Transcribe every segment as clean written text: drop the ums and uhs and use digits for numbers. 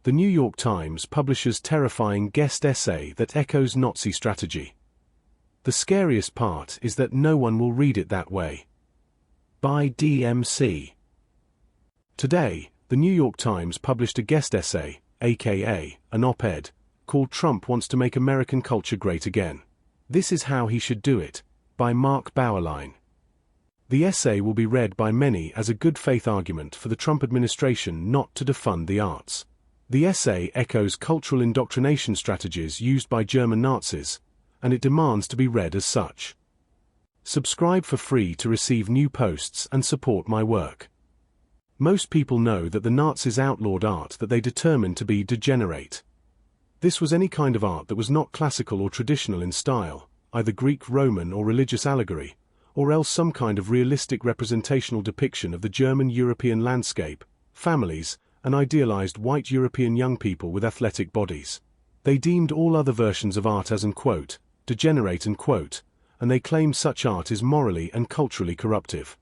The New York Times publishes terrifying guest essay that echoes Nazi strategy. The scariest part is that no one will read it that way. By DMC. Today, the New York Times published a guest essay, aka an op-ed, called "Trump Wants to Make American Culture Great Again. This is How He Should Do It," by Mark Bauerlein. The essay will be read by many as a good faith argument for the Trump administration not to defund the arts. The essay echoes cultural indoctrination strategies used by German Nazis, and it demands to be read as such. Subscribe for free to receive new posts and support my work. Most people know that the Nazis outlawed art that they determined to be degenerate. This was any kind of art that was not classical or traditional in style, either Greek, Roman, or religious allegory, or else some kind of realistic representational depiction of the German European landscape, families, and idealized white European young people with athletic bodies. They deemed all other versions of art as degenerate and they claim such art is morally and culturally corruptive.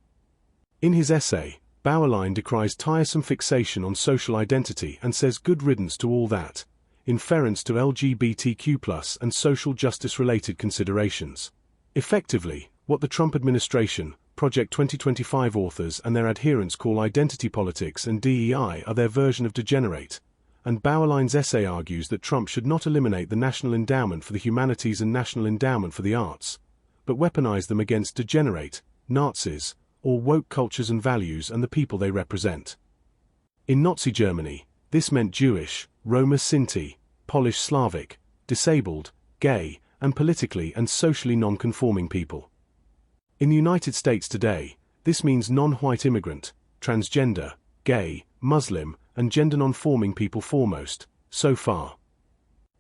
In his essay, Bauerlein decries tiresome fixation on social identity and says good riddance to all that, in reference to LGBTQ+ and social justice-related considerations. Effectively, what the Trump administration, Project 2025 authors and their adherents call identity politics and DEI are their version of degenerate, and Bauerlein's essay argues that Trump should not eliminate the National Endowment for the Humanities and National Endowment for the Arts, but weaponize them against degenerate, Nazis, or woke cultures and values and the people they represent. In Nazi Germany, this meant Jewish, Roma Sinti, Polish Slavic, disabled, gay, and politically and socially non-conforming people. In the United States today, this means non-white immigrant, transgender, gay, Muslim, and gender non-forming people foremost, so far.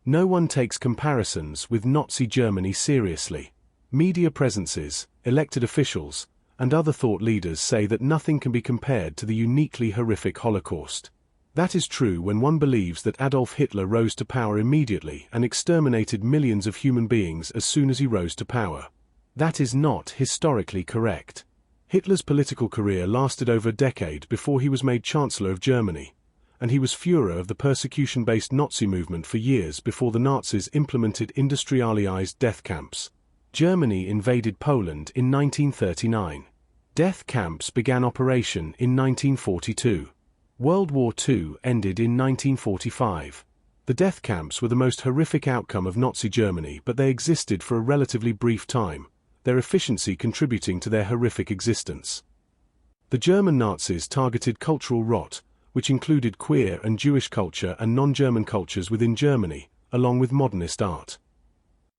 No one takes comparisons with Nazi Germany seriously. Media presences, elected officials, and other thought leaders say that nothing can be compared to the uniquely horrific Holocaust. That is true when one believes that Adolf Hitler rose to power immediately and exterminated millions of human beings as soon as he rose to power. That is not historically correct. Hitler's political career lasted over a decade before he was made Chancellor of Germany, and he was Führer of the persecution-based Nazi movement for years before the Nazis implemented industrialized death camps. Germany invaded Poland in 1939. Death camps began operation in 1942. World War II ended in 1945. The death camps were the most horrific outcome of Nazi Germany, but they existed for a relatively brief time, their efficiency contributing to their horrific existence. The German Nazis targeted cultural rot, which included queer and Jewish culture and non-German cultures within Germany, along with modernist art.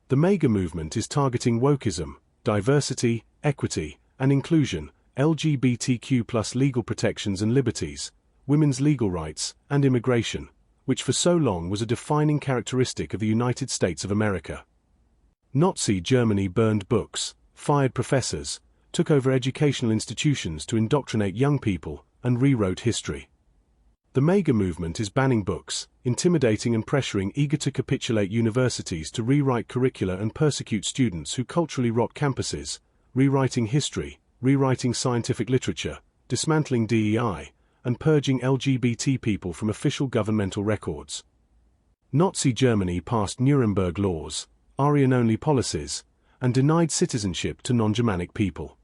The MAGA movement is targeting wokeism, diversity, equity, and inclusion, LGBTQ+ legal protections and liberties, women's legal rights, and immigration, which for so long was a defining characteristic of the United States of America. Nazi Germany burned books, fired professors, took over educational institutions to indoctrinate young people, and rewrote history. The MAGA movement is banning books, intimidating and pressuring eager to capitulate universities to rewrite curricula and persecute students who culturally rot campuses, rewriting history, rewriting scientific literature, dismantling DEI, and purging LGBT people from official governmental records. Nazi Germany passed Nuremberg laws, Aryan-only policies, and denied citizenship to non-Germanic people.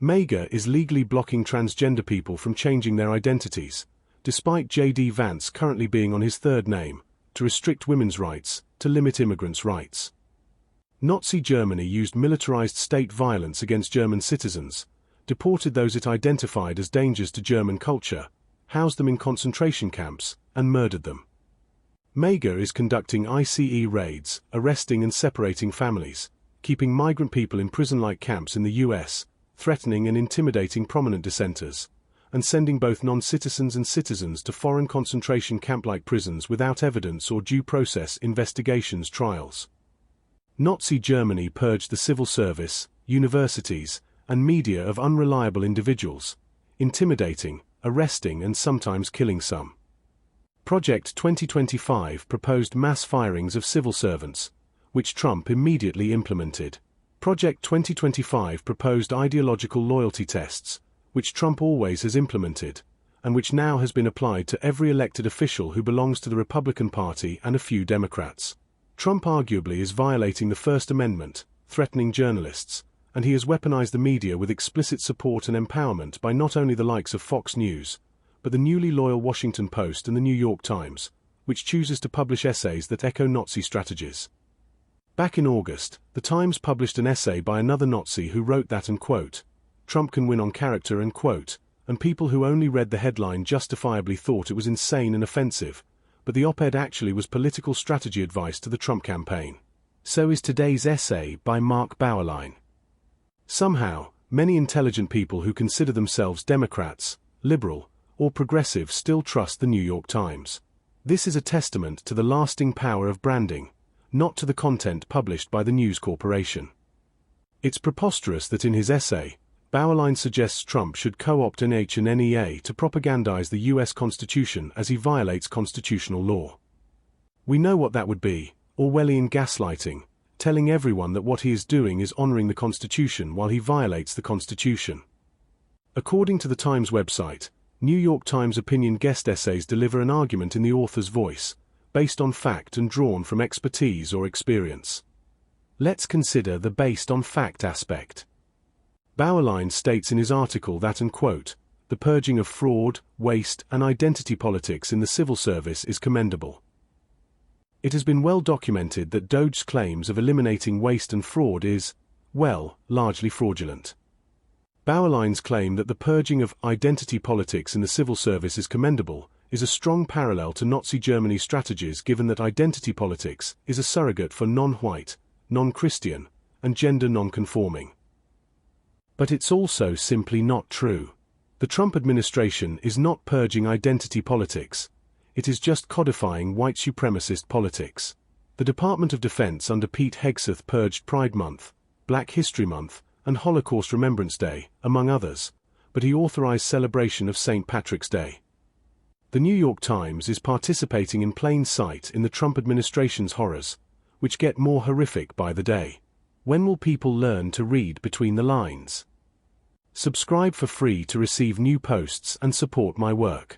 MAGA is legally blocking transgender people from changing their identities, despite J.D. Vance currently being on his third name, to restrict women's rights, to limit immigrants' rights. Nazi Germany used militarized state violence against German citizens, deported those it identified as dangers to German culture, housed them in concentration camps, and murdered them. MAGA is conducting ICE raids, arresting and separating families, keeping migrant people in prison-like camps in the US, threatening and intimidating prominent dissenters, and sending both non-citizens and citizens to foreign concentration camp-like prisons without evidence or due process investigations trials. Nazi Germany purged the civil service, universities, and media of unreliable individuals, intimidating, arresting and sometimes killing some. Project 2025 proposed mass firings of civil servants, which Trump immediately implemented. Project 2025 proposed ideological loyalty tests, which Trump always has implemented, and which now has been applied to every elected official who belongs to the Republican Party and a few Democrats. Trump arguably is violating the First Amendment, threatening journalists, and he has weaponized the media with explicit support and empowerment by not only the likes of Fox News, but the newly loyal Washington Post and the New York Times, which chooses to publish essays that echo Nazi strategies. Back in August, the Times published an essay by another Nazi who wrote that, and quote, "Trump can win on character," and quote, and people who only read the headline justifiably thought it was insane and offensive, but the op-ed actually was political strategy advice to the Trump campaign. So is today's essay by Mark Bauerlein. Somehow, many intelligent people who consider themselves Democrats, liberal, or progressive still trust the New York Times. This is a testament to the lasting power of branding, not to the content published by the News Corporation. It's preposterous that in his essay, Bauerlein suggests Trump should co-opt NH and NEA to propagandize the U.S. Constitution as he violates constitutional law. We know what that would be: Orwellian gaslighting, telling everyone that what he is doing is honoring the Constitution while he violates the Constitution. According to the Times website, New York Times opinion guest essays deliver an argument in the author's voice, based on fact and drawn from expertise or experience. Let's consider the based on fact aspect. Bauerlein states in his article that, and quote, "The purging of fraud, waste, and identity politics in the civil service is commendable. It has been well documented that DOJ's claims of eliminating waste and fraud is, well, largely fraudulent." Bauerlein's claim that the purging of identity politics in the civil service is commendable is a strong parallel to Nazi Germany's strategies, given that identity politics is a surrogate for non-white, non-Christian, and gender non-conforming. But it's also simply not true. The Trump administration is not purging identity politics. It is just codifying white supremacist politics. The Department of Defense under Pete Hegseth purged Pride Month, Black History Month, and Holocaust Remembrance Day, among others, but he authorized celebration of St. Patrick's Day. The New York Times is participating in plain sight in the Trump administration's horrors, which get more horrific by the day. When will people learn to read between the lines? Subscribe for free to receive new posts and support my work.